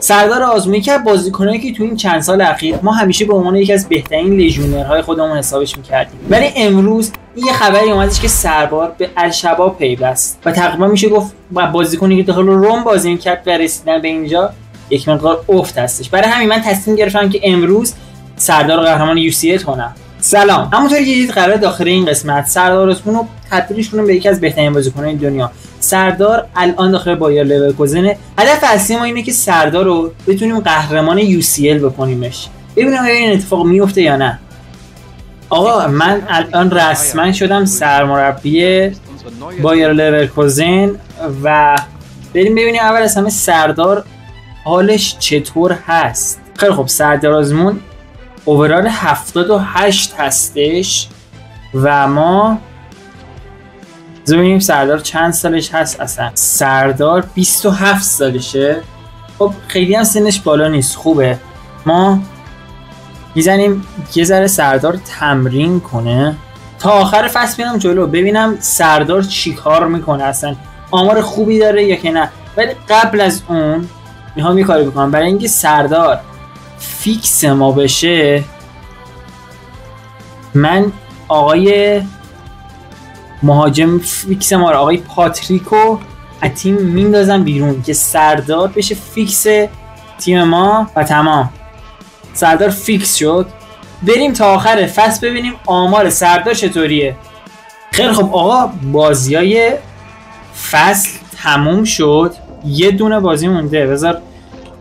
سردار آزمونی که بازیکنایی که تو این چند سال اخیر ما همیشه به عنوان یکی از بهترین لژیونرهای خودمون حسابش می‌کردیم، ولی امروز این یه خبری اومدش که سربار به الشباب پیوست و تقریبا میشه گفت بازیکنی که داخل روم بازی می‌کرد و رسیدن به اینجا یک مقدار افت هستش. برای همین من تصمیم گرفتم که امروز سردار رو قهرمان UCL کنم. سلام. همونطوری که دیدید قرار داخل این قسمت سردار آزمون رو تبدیلش کنیم به یکی از بهترین بازیکنان دنیا. سردار الان داخل بایر لورکوزن. هدف اصلی ما اینه که سردار رو بتونیم قهرمان UCL بکنیمش. ببینیم آیا این اتفاق میفته یا نه. آقا من الان رسما شدم سرمربی بایر لورکوزن و بریم ببینیم اول از همه سردار حالش چطور هست. خیلی خب، سردار آزمون اوورال 78 هستش و ما ببینیم سردار چند سالش هست. اصلا سردار 27 سالشه. خب خیلی هم سنش بالا نیست، خوبه. ما میزنیم یه ذره سردار تمرین کنه تا آخر فصل بیام جلو ببینم سردار چی کار میکنه، اصلا آمار خوبی داره یا که نه. ولی قبل از اون میخوام یه کاری بکنم. برای اینکه سردار فیکس ما بشه، من آقای مهاجم فیکس ما رو، آقای پاتریکو، از تیم میندازم بیرون که سردار بشه فیکس تیم ما و تمام. سردار فیکس شد. بریم تا آخر فصل ببینیم آمار سردار چطوریه. خیلی خب آقا، بازیای فصل تموم شد، یه دونه بازی مونده. بذار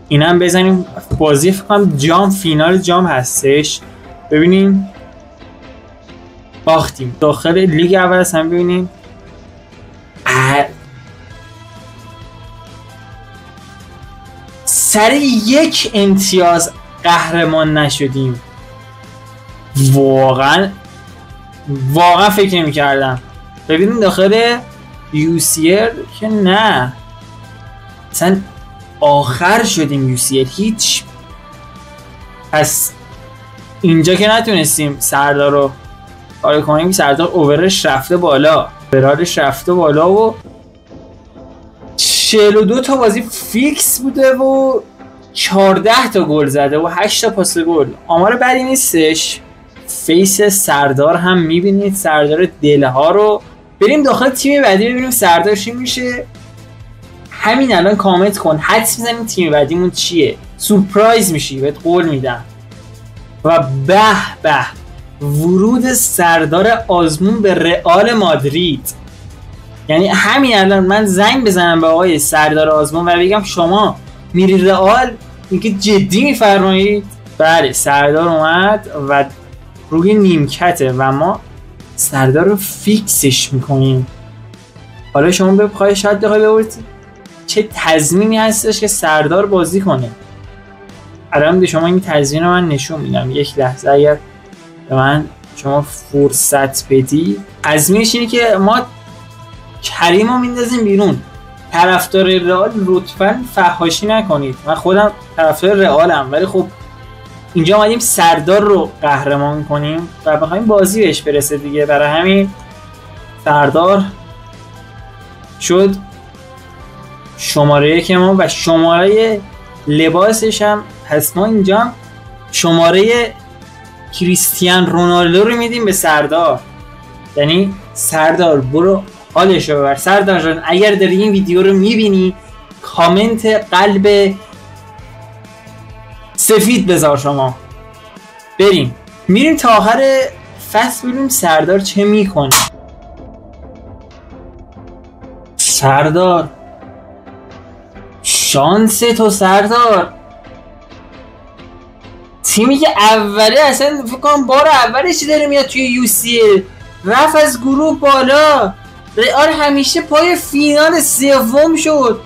اینم بزنیم. بازی فکر کنم جام، فینال جام هستش. ببینیم. باختیم داخل لیگ اول. اصلا ببینیم سر یک امتیاز قهرمان نشدیم. واقعا فکر نمی کردم. ببینیم داخل UCL که نه، اصلا آخر شدیم UCL هیچ. پس اینجا که نتونستیم سردار رو کار کنیم. سردار اوورش رفته بالا، برادش رفته بالا و 42 تا بازی فیکس بوده و 14 تا گل زده و 8 تا پاس گل. آمار بدی نیستش. فیس سردار هم میبینید، سردار دلها رو. بریم داخل تیم بعدی ببینیم سردار چی میشه. همین الان کامنت کن، حدس میزنیم تیم بعدیمون چیه. سورپرایز میشی، بهت قول میدم. و به ورود سردار آزمون به رئال مادرید. یعنی همین الان من زنگ بزنم به آقای سردار آزمون و بگم شما میری رئال، میگه جدی میفرمایید؟ بله، سردار اومد و روی نیمکته و ما سردار رو فیکسش میکنیم. حالا شما بخواید شاید ببرید چه تضمینی هستش که سردار بازی کنه. الان به شما این تضمین رو من نشون میدم. یک لحظه اگر به من شما فرصت بدی. تضمینش اینه که ما کریم رو میندازیم بیرون. طرفدار رئال لطفاً فحاشی نکنید. من خودم طرفدار رئالم، ولی خب اینجا اومدیم سردار رو قهرمان کنیم و بخوایم بازی بهش برسه دیگه. برای همین سردار شد شماره یک ما و شماره لباسش هم. پس ما اینجا شماره کریستیان رونالدو رو میدیم به سردار. یعنی سردار برو حالش رو ببر. سردار جان اگر داری این ویدیو رو میبینی، کامنت قلب سفید بذار. شما میریم تا آخر فصل ببینیم سردار چه میکنه. سردار شانس تو سردار. تیمی که اوله، اصلا فکر کنم بار اولش داره میاد توی UCL، رفت از گروه بالا. رئال همیشه پای فینال سوم شد.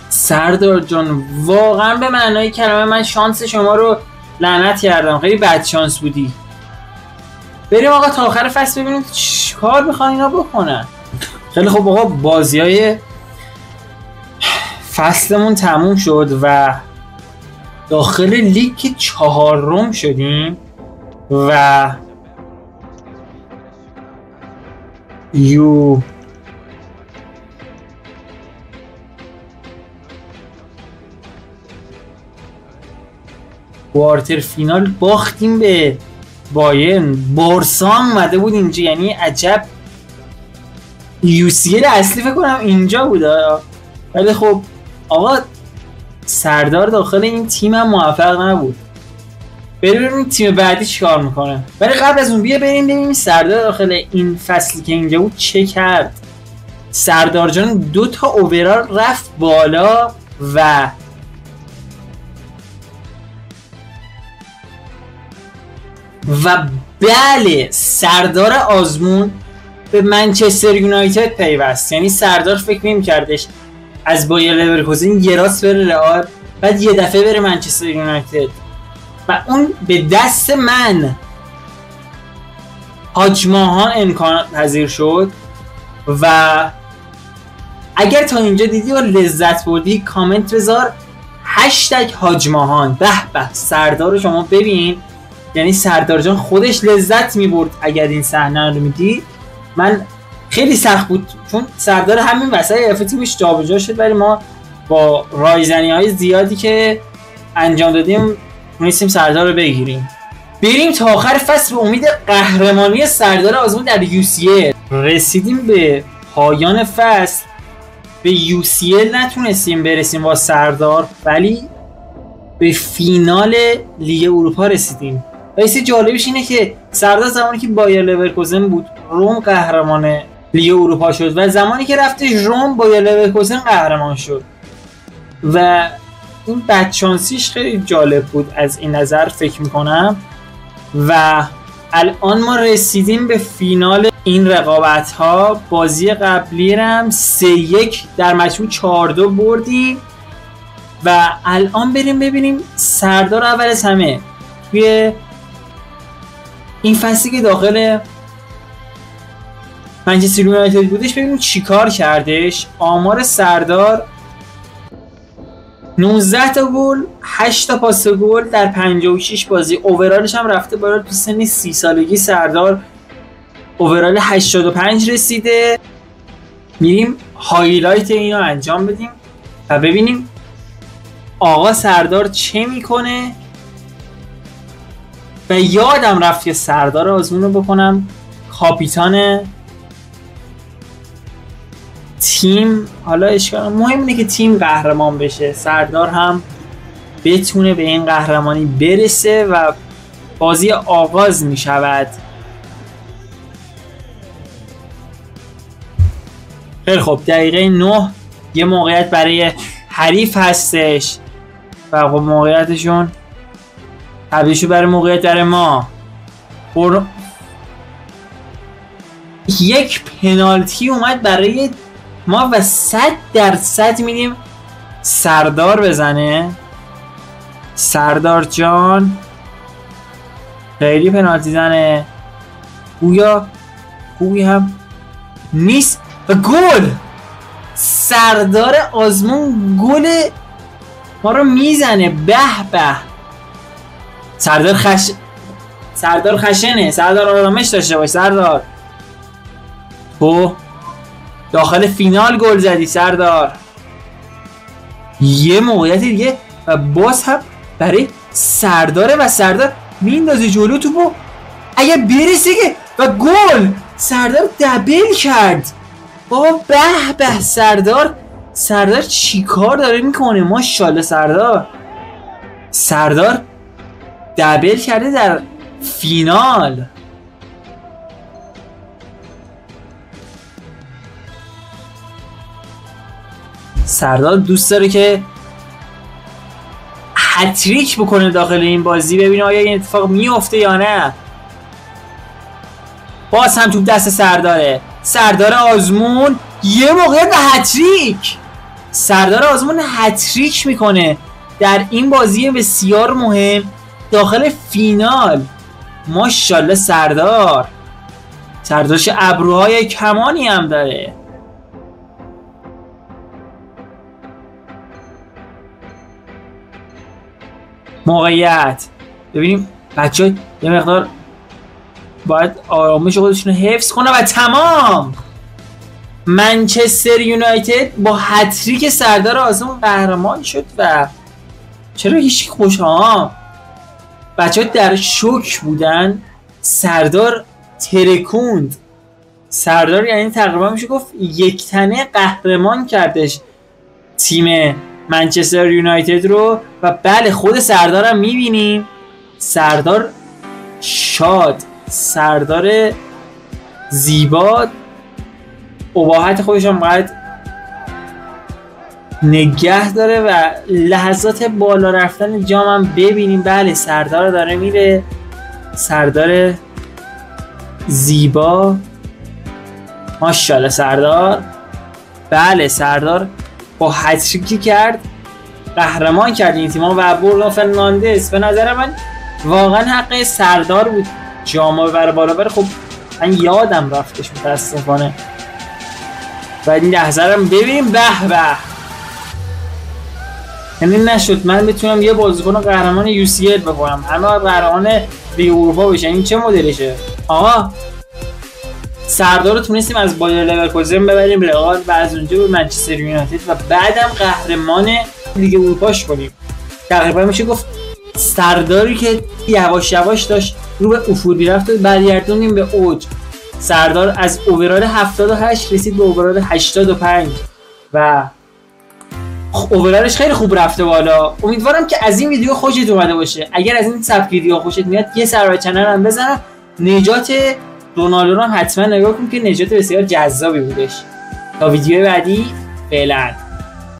سردار جان واقعا به معنای کلمه من شانس شما رو لعنت کردم. خیلی بد شانس بودی. بریم آقا تا آخر فصل ببینیم چی کار میخوان اینا بکنن. خیلی خوب آقا، بازیای فصلمون تموم شد و داخل لیگ 4م شدیم و کوارتر فینال باختیم به بایرن. بارسا اومده بود اینجا، یعنی عجب UCL اصلی فکر کنم اینجا بود. ولی خب آقا سردار داخل این تیم هم موفق نبود. بریم تیم بعدی چیکار میکنه. ولی قبل از اون بیا بریم ببینیم سردار داخل این فصلی که اینجا بود چه کرد. سردار جان 2 تا اوورال رفت بالا و بله سردار آزمون به منچستر یونایتد پیوست. یعنی سردار فکر نمی‌کردش از بایر لورکوزن یه راست بره رئال بعد یه دفعه بره منچستر یونایتد و اون به دست من حاج ماهان امکان پذیر شد. و اگر تا اینجا دیدی و لذت بردی کامنت بذار حاج ماهان. به به سردار رو شما ببین، یعنی سردار جان خودش لذت میبرد اگر این صحنه رو میدید. من خیلی سخت بود چون سردار همین وسط تیمش جابجا شد، ولی ما با رایزنی های زیادی که انجام دادیم تونستیم سردار رو بگیریم. بریم تا آخر فصل به امید قهرمانی سردار آزمون در UCL. رسیدیم به پایان فصل، به UCL نتونستیم برسیم با سردار ولی به فینال لیگ اروپا رسیدیم. و چیز جالبش اینه که سردار زمانی که بایر لورکوزن بود روم قهرمان لیگ اروپا شد و زمانی که رفتش روم بایر لورکوزن قهرمان شد و این بدشانسیش خیلی جالب بود از این نظر فکر میکنم. و الان ما رسیدیم به فینال این رقابت ها. بازی قبلی هم 3-1 در مجموع 4-2 بردیم و الان بریم ببینیم سردار اول از همه توی این فصلی که داخل منچستر یونایتد بودش ببینیم چیکار کردش. آمار سردار 19 تا گل، 8 تا پاس گل در 56 بازی. اوورالش هم رفته بالا، تو سن 30 سالگی سردار اوورال 85 رسیده. میریم هایلایت اینو انجام بدیم و ببینیم آقا سردار چه میکنه. و یادم رفت که سردار آزمون رو بکنم کاپیتان تیم. حالا اشکال مهم اینه که تیم قهرمان بشه، سردار هم بتونه به این قهرمانی برسه و بازی آغاز می شود. خیلی خب دقیقه 9 یه موقعیت برای حریف هستش و خب موقعیتشون تبدیل برای موقعیت در ما. یک پنالتی اومد برای ما و 100% میدیم سردار بزنه. سردار جان خیلی پنالتی زنه، گویا هم نیست و گل. سردار آزمون گل ما رو میزنه. به به سردار خشنه. سردار آرامش داشته باش. سردار تو داخل فینال گل زدی سردار. یه موقعیت دیگه و باز هم برای سرداره و سردار میندازه جلو توپو اگه برسه که و گل. سردار دبل کرد. بابا به به سردار چی کار داره میکنه. ماشاءالله سردار دبل کرده در فینال. سردار دوست داره که هتریک بکنه داخل این بازی. ببینه آیا این اتفاق میفته یا نه. باز هم توپ دست سرداره. سردار آزمون یه موقع به هتریک. سردار آزمون هتریک میکنه در این بازی بسیار مهم داخل فینال. ماشاءالله سردارش ابروهای کمانی هم داره. موقعیت ببینیم بچه یه مقدار باید آرامش خودشون رو حفظ کنه و تمام. منچستر یونایتد با هتریک سردار آزمون قهرمان شد و چرا هیچ خوشحال بچه ها در شوک بودن. سردار ترکوند. سردار یعنی تقریبا میشه گفت یک تنه قهرمان کردش تیم منچستر یونایتد رو. و بله خود سردارم میبینیم، سردار شاد، سردار زیبا، اباحت خودش هم باید نگه داره و لحظات بالا رفتن جام هم ببینیم. بله سردار داره میره، سردار زیبا، ماشاءالله سردار. بله سردار با هتریکی کرد، قهرمان کرد این تیم‌ها و برونو فرناندز به نظر من واقعا حق سردار بود جامو ببره بالا بره. خب من یادم رفتش متاسفانه. و این لحظه رو ببینیم. به به، یعنی نشد من بتونم یه بازیکن قهرمان UCL بکنم، همه قهرمان لیگ اروپا بشن. این چه مدلشه آقا؟ سردار رو تونستیم از بایر لورکوزن ببریم رئال و از اونجا به منچستر یونایتد و بعدم قهرمان لیگ اروپاش کنیم. تقریبا میشه گفت سرداری که یواش یواش داشت رو به افول میرفت و برگردونیم به اوج. سردار از اوورال 78 رسید به اوورال 85 و اوورالش خیلی خوب رفته بالا. امیدوارم که از این ویدیو خوشت اومده باشه. اگر از این سبک ویدیو خوشت میاد یه سر به چنل هم بزن. نجات رونالدو رو هم حتما نگاه کن که نجات بسیار جذابی بودش. تا ویدیو بعدی فعلا.